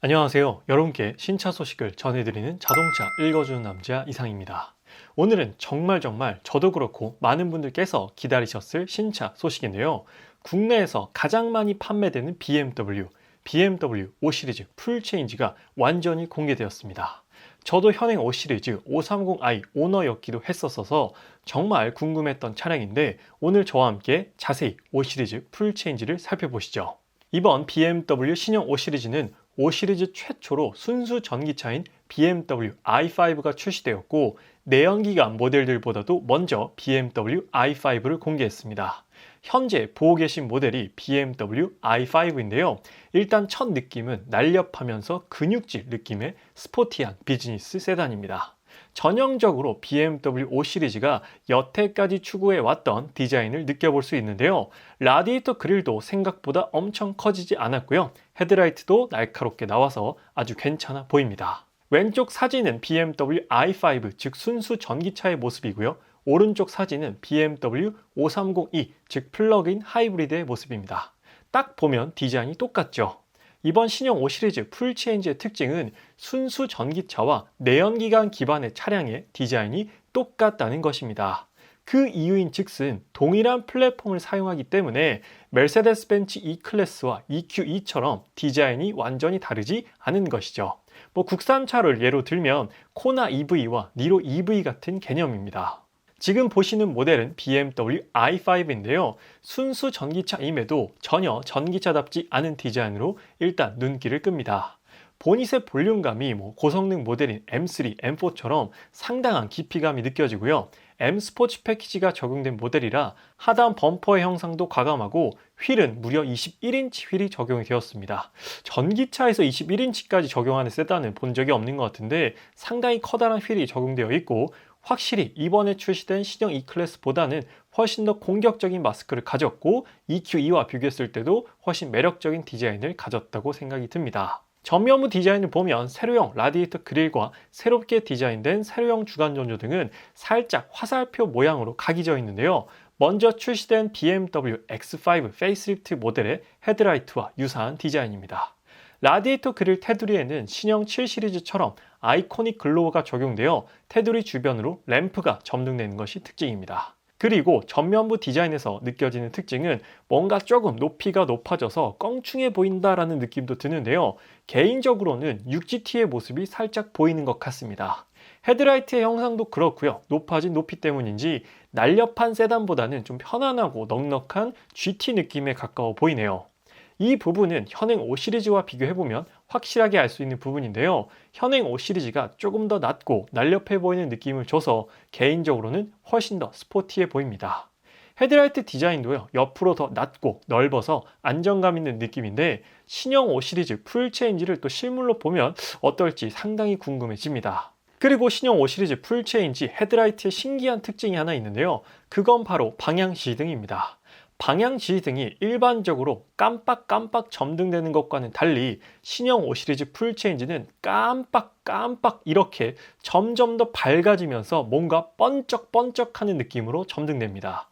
안녕하세요. 여러분께 신차 소식을 전해드리는 자동차 읽어주는 남자 이상입니다. 오늘은 정말 저도 그렇고 많은 분들께서 기다리셨을 신차 소식인데요. 국내에서 가장 많이 판매되는 BMW 5 시리즈 풀 체인지가 완전히 공개되었습니다. 저도 현행 5 시리즈 530i 오너였기도 했었어서 정말 궁금했던 차량인데 오늘 저와 함께 자세히 5 시리즈 풀 체인지를 살펴보시죠. 이번 BMW 신형 5 시리즈는 5 시리즈 최초로 순수 전기차인 BMW i5가 출시되었고 내연기관 모델들보다도 먼저 BMW i5를 공개했습니다. 현재 보고 계신 모델이 BMW i5인데요. 일단 첫 느낌은 날렵하면서 근육질 느낌의 스포티한 비즈니스 세단입니다. 전형적으로 BMW 5 시리즈가 여태까지 추구해왔던 디자인을 느껴볼 수 있는데요. 라디에이터 그릴도 생각보다 엄청 커지지 않았고요. 헤드라이트도 날카롭게 나와서 아주 괜찮아 보입니다. 왼쪽 사진은 BMW i5 즉 순수 전기차의 모습이고요. 오른쪽 사진은 BMW 530e 즉 플러그인 하이브리드의 모습입니다. 딱 보면 디자인이 똑같죠. 이번 신형 5 시리즈 풀 체인지의 특징은 순수 전기차와 내연기관 기반의 차량의 디자인이 똑같다는 것입니다. 그 이유인 즉슨 동일한 플랫폼을 사용하기 때문에 메르세데스 벤츠 E클래스와 EQE처럼 디자인이 완전히 다르지 않은 것이죠. 국산차를 예로 들면 코나 EV와 니로 EV 같은 개념입니다. 지금 보시는 모델은 BMW i5인데요. 순수 전기차임에도 전혀 전기차답지 않은 디자인으로 일단 눈길을 끕니다. 보닛의 볼륨감이 고성능 모델인 M3, M4처럼 상당한 깊이감이 느껴지고요. M 스포츠 패키지가 적용된 모델이라 하단 범퍼의 형상도 과감하고 휠은 무려 21인치 휠이 적용이 되었습니다. 전기차에서 21인치까지 적용하는 세단은 본 적이 없는 것 같은데 상당히 커다란 휠이 적용되어 있고 확실히 이번에 출시된 신형 E클래스보다는 훨씬 더 공격적인 마스크를 가졌고 EQE와 비교했을 때도 훨씬 매력적인 디자인을 가졌다고 생각이 듭니다. 전면부 디자인을 보면 세로형 라디에이터 그릴과 새롭게 디자인된 세로형 주간전조 등은 살짝 화살표 모양으로 각이져 있는데요. 먼저 출시된 BMW X5 페이스리프트 모델의 헤드라이트와 유사한 디자인입니다. 라디에이터 그릴 테두리에는 신형 7 시리즈처럼 아이코닉 글로우가 적용되어 테두리 주변으로 램프가 점등되는 것이 특징입니다. 그리고 전면부 디자인에서 느껴지는 특징은 뭔가 조금 높이가 높아져서 껑충해 보인다라는 느낌도 드는데요. 개인적으로는 6GT의 모습이 살짝 보이는 것 같습니다. 헤드라이트의 형상도 그렇고요. 높아진 높이 때문인지 날렵한 세단보다는 좀 편안하고 넉넉한 GT 느낌에 가까워 보이네요. 이 부분은 현행 5 시리즈와 비교해보면 확실하게 알 수 있는 부분인데요. 현행 5 시리즈가 조금 더 낮고 날렵해 보이는 느낌을 줘서 개인적으로는 훨씬 더 스포티해 보입니다. 헤드라이트 디자인도요. 옆으로 더 낮고 넓어서 안정감 있는 느낌인데 신형 5 시리즈 풀 체인지를 또 실물로 보면 어떨지 상당히 궁금해집니다. 그리고 신형 5 시리즈 풀 체인지 헤드라이트의 신기한 특징이 하나 있는데요. 그건 바로 방향 지휘등입니다. 방향 지휘등이 일반적으로 깜빡깜빡 점등되는 것과는 달리 신형 5 시리즈 풀 체인지는 깜빡깜빡 이렇게 점점 더 밝아지면서 뭔가 번쩍번쩍하는 느낌으로 점등됩니다.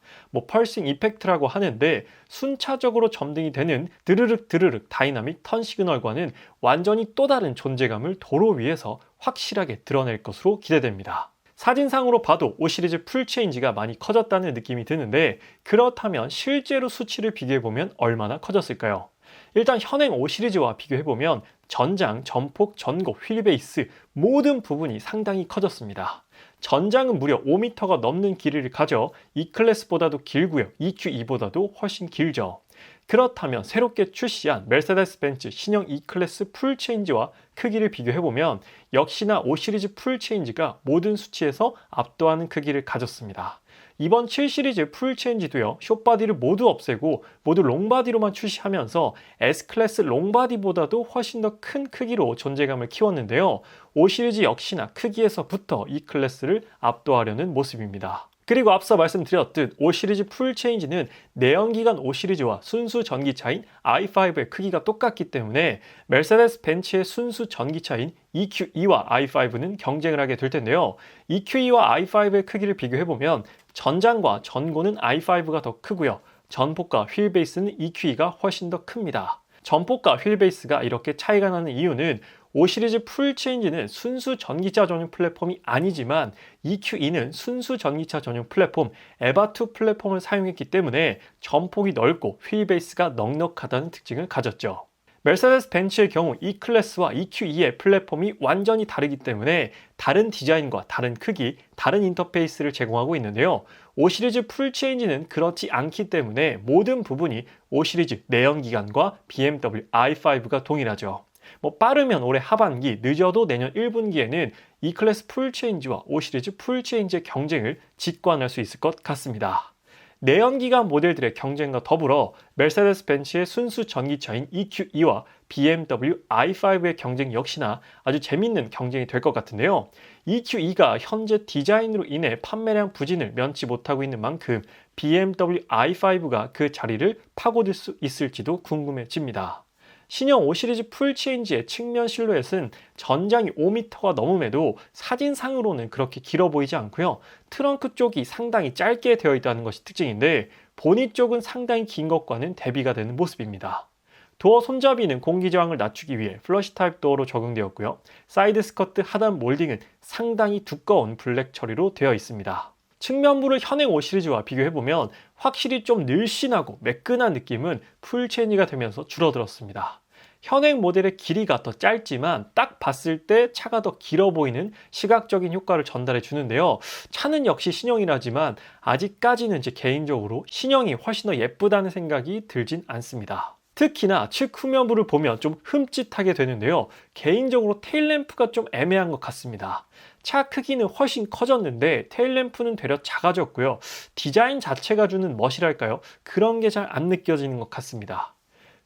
펄싱 이펙트라고 하는데 순차적으로 점등이 되는 드르륵 다이나믹 턴 시그널과는 완전히 또 다른 존재감을 도로 위에서 확실하게 드러낼 것으로 기대됩니다. 사진상으로 봐도 5 시리즈 풀 체인지가 많이 커졌다는 느낌이 드는데 그렇다면 실제로 수치를 비교해보면 얼마나 커졌을까요? 일단 현행 5 시리즈와 비교해보면 전장, 전폭, 전고, 휠베이스 모든 부분이 상당히 커졌습니다. 전장은 무려 5m가 넘는 길이를 가져 E클래스보다도 길고요. EQE보다도 훨씬 길죠. 그렇다면 새롭게 출시한 메르세데스 벤츠 신형 E클래스 풀 체인지와 크기를 비교해보면 역시나 5 시리즈 풀 체인지가 모든 수치에서 압도하는 크기를 가졌습니다. 이번 7 시리즈 풀 체인지도요. 숏바디를 모두 없애고 모두 롱바디로만 출시하면서 S클래스 롱바디보다도 훨씬 더 큰 크기로 존재감을 키웠는데요. 5 시리즈 역시나 크기에서부터 E클래스를 압도하려는 모습입니다. 그리고 앞서 말씀드렸듯 5 시리즈 풀 체인지는 내연기관 5 시리즈와 순수 전기차인 i5의 크기가 똑같기 때문에 메르세데스 벤츠의 순수 전기차인 EQE와 i5는 경쟁을 하게 될 텐데요. EQE와 i5의 크기를 비교해보면 전장과 전고는 i5가 더 크고요. 전폭과 휠베이스는 EQE가 훨씬 더 큽니다. 전폭과 휠베이스가 이렇게 차이가 나는 이유는 5 시리즈 풀 체인지는 순수 전기차 전용 플랫폼이 아니지만 EQE는 순수 전기차 전용 플랫폼 에바2 플랫폼을 사용했기 때문에 전폭이 넓고 휠베이스가 넉넉하다는 특징을 가졌죠. 메르세데스 벤츠의 경우 E클래스와 EQE의 플랫폼이 완전히 다르기 때문에 다른 디자인과 다른 크기, 다른 인터페이스를 제공하고 있는데요. 5 시리즈 풀 체인지는 그렇지 않기 때문에 모든 부분이 5 시리즈 내연기관과 BMW i5가 동일하죠. 빠르면 올해 하반기, 늦어도 내년 1분기에는 E클래스 풀 체인지와 5 시리즈 풀 체인지의 경쟁을 직관할 수 있을 것 같습니다. 내연기관 모델들의 경쟁과 더불어 메르세데스 벤츠의 순수 전기차인 EQE와 BMW i5의 경쟁 역시나 아주 재밌는 경쟁이 될 것 같은데요. EQE가 현재 디자인으로 인해 판매량 부진을 면치 못하고 있는 만큼 BMW i5가 그 자리를 파고들 수 있을지도 궁금해집니다. 신형 5 시리즈 풀 체인지의 측면 실루엣은 전장이 5m가 넘음에도 사진상으로는 그렇게 길어 보이지 않고요. 트렁크 쪽이 상당히 짧게 되어 있다는 것이 특징인데 보닛 쪽은 상당히 긴 것과는 대비가 되는 모습입니다. 도어 손잡이는 공기 저항을 낮추기 위해 플러시 타입 도어로 적용되었고요. 사이드 스커트 하단 몰딩은 상당히 두꺼운 블랙 처리로 되어 있습니다. 측면부를 현행 5 시리즈와 비교해보면 확실히 좀 늘씬하고 매끈한 느낌은 풀 체인지가 되면서 줄어들었습니다. 현행 모델의 길이가 더 짧지만 딱 봤을 때 차가 더 길어 보이는 시각적인 효과를 전달해 주는데요. 차는 역시 신형이라지만 아직까지는 제 개인적으로 신형이 훨씬 더 예쁘다는 생각이 들진 않습니다. 특히나 측 후면부를 보면 좀 흠칫하게 되는데요. 개인적으로 테일램프가 좀 애매한 것 같습니다. 차 크기는 훨씬 커졌는데 테일램프는 되려 작아졌고요. 디자인 자체가 주는 멋이랄까요? 그런 게 잘 안 느껴지는 것 같습니다.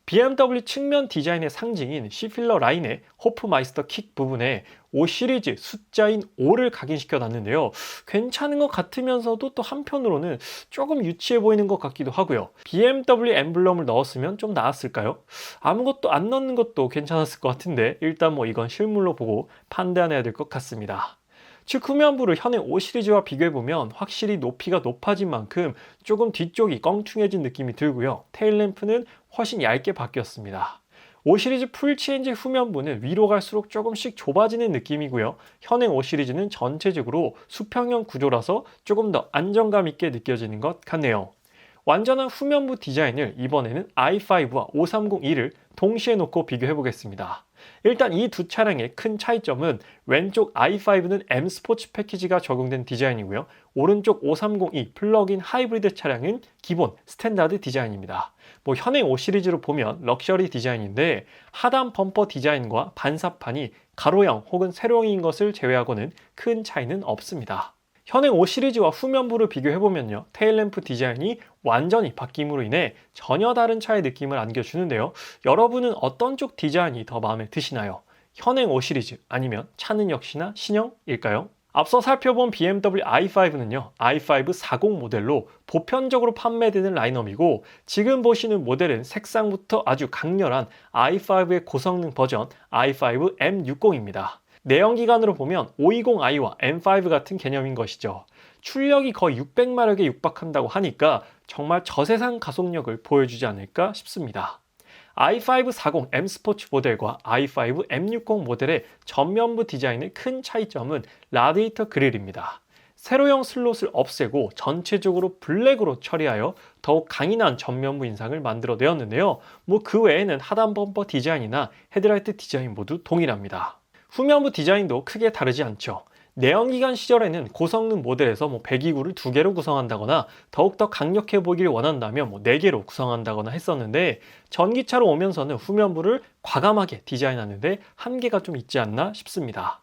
BMW 측면 디자인의 상징인 C필러 라인의 호프마이스터 킥 부분에 5 시리즈 숫자인 5를 각인시켜 놨는데요. 괜찮은 것 같으면서도 또 한편으로는 조금 유치해 보이는 것 같기도 하고요. BMW 엠블럼을 넣었으면 좀 나았을까요? 아무것도 안 넣는 것도 괜찮았을 것 같은데 일단 이건 실물로 보고 판단해야 될 것 같습니다. 측 후면부를 현행 5 시리즈와 비교해보면 확실히 높이가 높아진 만큼 조금 뒤쪽이 껑충해진 느낌이 들고요. 테일램프는 훨씬 얇게 바뀌었습니다. 5 시리즈 풀 체인지 후면부는 위로 갈수록 조금씩 좁아지는 느낌이고요. 현행 5 시리즈는 전체적으로 수평형 구조라서 조금 더 안정감 있게 느껴지는 것 같네요. 완전한 후면부 디자인을 이번에는 i5와 530e를 동시에 놓고 비교해 보겠습니다. 일단 이 두 차량의 큰 차이점은 왼쪽 i5는 M 스포츠 패키지가 적용된 디자인이고요. 오른쪽 530e 플러그인 하이브리드 차량은 기본 스탠다드 디자인입니다. 현행 5 시리즈로 보면 럭셔리 디자인인데 하단 범퍼 디자인과 반사판이 가로형 혹은 세로형인 것을 제외하고는 큰 차이는 없습니다. 현행 5 시리즈와 후면부를 비교해보면요. 테일램프 디자인이 완전히 바뀜으로 인해 전혀 다른 차의 느낌을 안겨주는데요. 여러분은 어떤 쪽 디자인이 더 마음에 드시나요? 현행 5 시리즈 아니면 차는 역시나 신형일까요? 앞서 살펴본 BMW i5는요. i5 40 모델로 보편적으로 판매되는 라인업이고 지금 보시는 모델은 색상부터 아주 강렬한 i5의 고성능 버전 i5 M60입니다. 내연기관으로 보면 520i와 M5 같은 개념인 것이죠. 출력이 거의 600마력에 육박한다고 하니까 정말 저세상 가속력을 보여주지 않을까 싶습니다. i5 40 M 스포츠 모델과 i5 M60 모델의 전면부 디자인의 큰 차이점은 라디에이터 그릴입니다. 세로형 슬롯을 없애고 전체적으로 블랙으로 처리하여 더욱 강인한 전면부 인상을 만들어내었는데요. 그 외에는 하단 범퍼 디자인이나 헤드라이트 디자인 모두 동일합니다. 후면부 디자인도 크게 다르지 않죠. 내연기관 시절에는 고성능 모델에서 배기구를 2개로 구성한다거나 더욱더 강력해 보이길 원한다면 4개로 구성한다거나 했었는데 전기차로 오면서는 후면부를 과감하게 디자인하는데 한계가 좀 있지 않나 싶습니다.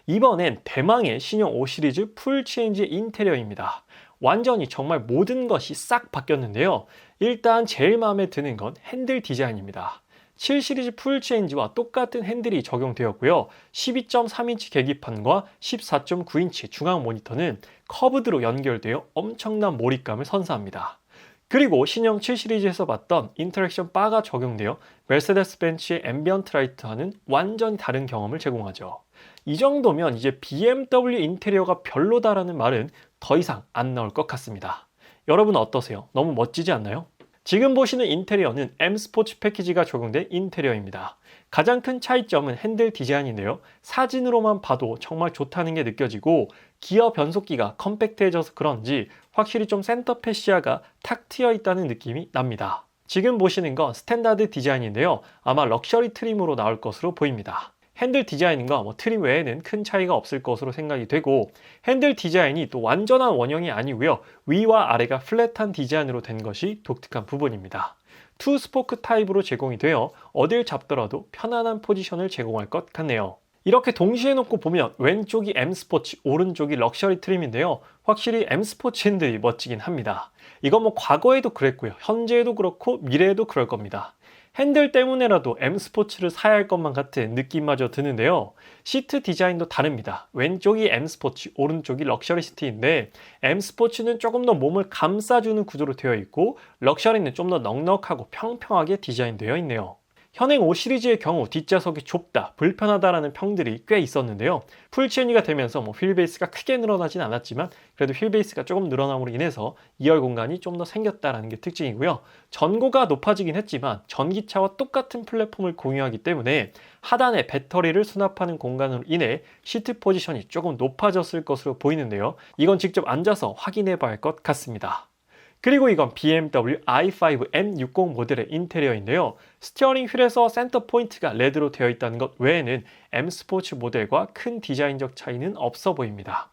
이번엔 대망의 신형 5 시리즈 풀 체인지 인테리어입니다. 완전히 정말 모든 것이 싹 바뀌었는데요. 일단 제일 마음에 드는 건 핸들 디자인입니다. 7 시리즈 풀 체인지와 똑같은 핸들이 적용되었고요. 12.3인치 계기판과 14.9인치 중앙 모니터는 커브드로 연결되어 엄청난 몰입감을 선사합니다. 그리고 신형 7 시리즈에서 봤던 인터랙션 바가 적용되어 메르세데스 벤츠의 앰비언트 라이트와는 완전히 다른 경험을 제공하죠. 이 정도면 이제 BMW 인테리어가 별로다라는 말은 더 이상 안 나올 것 같습니다. 여러분 어떠세요? 너무 멋지지 않나요? 지금 보시는 인테리어는 M 스포츠 패키지가 적용된 인테리어입니다. 가장 큰 차이점은 핸들 디자인인데요. 사진으로만 봐도 정말 좋다는 게 느껴지고 기어 변속기가 컴팩트해져서 그런지 확실히 좀 센터 패시아가 탁 트여 있다는 느낌이 납니다. 지금 보시는 건 스탠다드 디자인인데요. 아마 럭셔리 트림으로 나올 것으로 보입니다. 핸들 디자인과 트림 외에는 큰 차이가 없을 것으로 생각이 되고 핸들 디자인이 또 완전한 원형이 아니고요. 위와 아래가 플랫한 디자인으로 된 것이 독특한 부분입니다. 투 스포크 타입으로 제공이 되어 어딜 잡더라도 편안한 포지션을 제공할 것 같네요. 이렇게 동시에 놓고 보면 왼쪽이 M 스포츠, 오른쪽이 럭셔리 트림인데요. 확실히 M 스포츠 핸들이 멋지긴 합니다. 이건 과거에도 그랬고요. 현재에도 그렇고 미래에도 그럴 겁니다. 핸들 때문에라도 M 스포츠를 사야 할 것만 같은 느낌마저 드는데요. 시트 디자인도 다릅니다. 왼쪽이 M 스포츠, 오른쪽이 럭셔리 시트인데 M 스포츠는 조금 더 몸을 감싸주는 구조로 되어 있고 럭셔리는 좀 더 넉넉하고 평평하게 디자인되어 있네요. 현행 5 시리즈의 경우 뒷좌석이 좁다, 불편하다라는 평들이 꽤 있었는데요. 풀체인지가 되면서 휠베이스가 크게 늘어나진 않았지만 그래도 휠베이스가 조금 늘어남으로 인해서 2열 공간이 좀 더 생겼다라는 게 특징이고요. 전고가 높아지긴 했지만 전기차와 똑같은 플랫폼을 공유하기 때문에 하단에 배터리를 수납하는 공간으로 인해 시트 포지션이 조금 높아졌을 것으로 보이는데요. 이건 직접 앉아서 확인해 봐야 할 것 같습니다. 그리고 이건 BMW i5 M60 모델의 인테리어인데요. 스티어링 휠에서 센터 포인트가 레드로 되어 있다는 것 외에는 M 스포츠 모델과 큰 디자인적 차이는 없어 보입니다.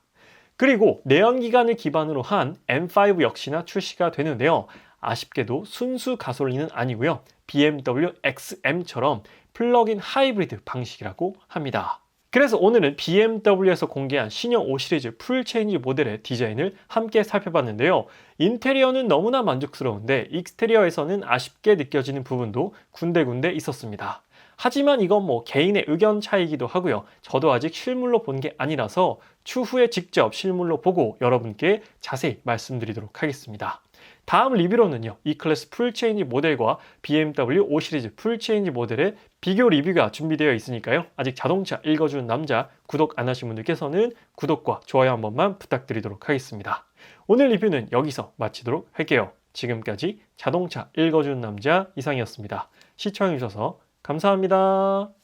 그리고 내연기관을 기반으로 한 M5 역시나 출시가 되는데요. 아쉽게도 순수 가솔린은 아니고요. BMW XM처럼 플러그인 하이브리드 방식이라고 합니다. 그래서 오늘은 BMW에서 공개한 신형 5 시리즈 풀 체인지 모델의 디자인을 함께 살펴봤는데요. 인테리어는 너무나 만족스러운데 익스테리어에서는 아쉽게 느껴지는 부분도 군데군데 있었습니다. 하지만 이건 개인의 의견 차이기도 하고요. 저도 아직 실물로 본 게 아니라서 추후에 직접 실물로 보고 여러분께 자세히 말씀드리도록 하겠습니다. 다음 리뷰로는요, E클래스 풀체인지 모델과 BMW 5 시리즈 풀체인지 모델의 비교 리뷰가 준비되어 있으니까요. 아직 자동차 읽어주는 남자 구독 안 하신 분들께서는 구독과 좋아요 한 번만 부탁드리도록 하겠습니다. 오늘 리뷰는 여기서 마치도록 할게요. 지금까지 자동차 읽어주는 남자 이상이었습니다. 시청해주셔서 감사합니다.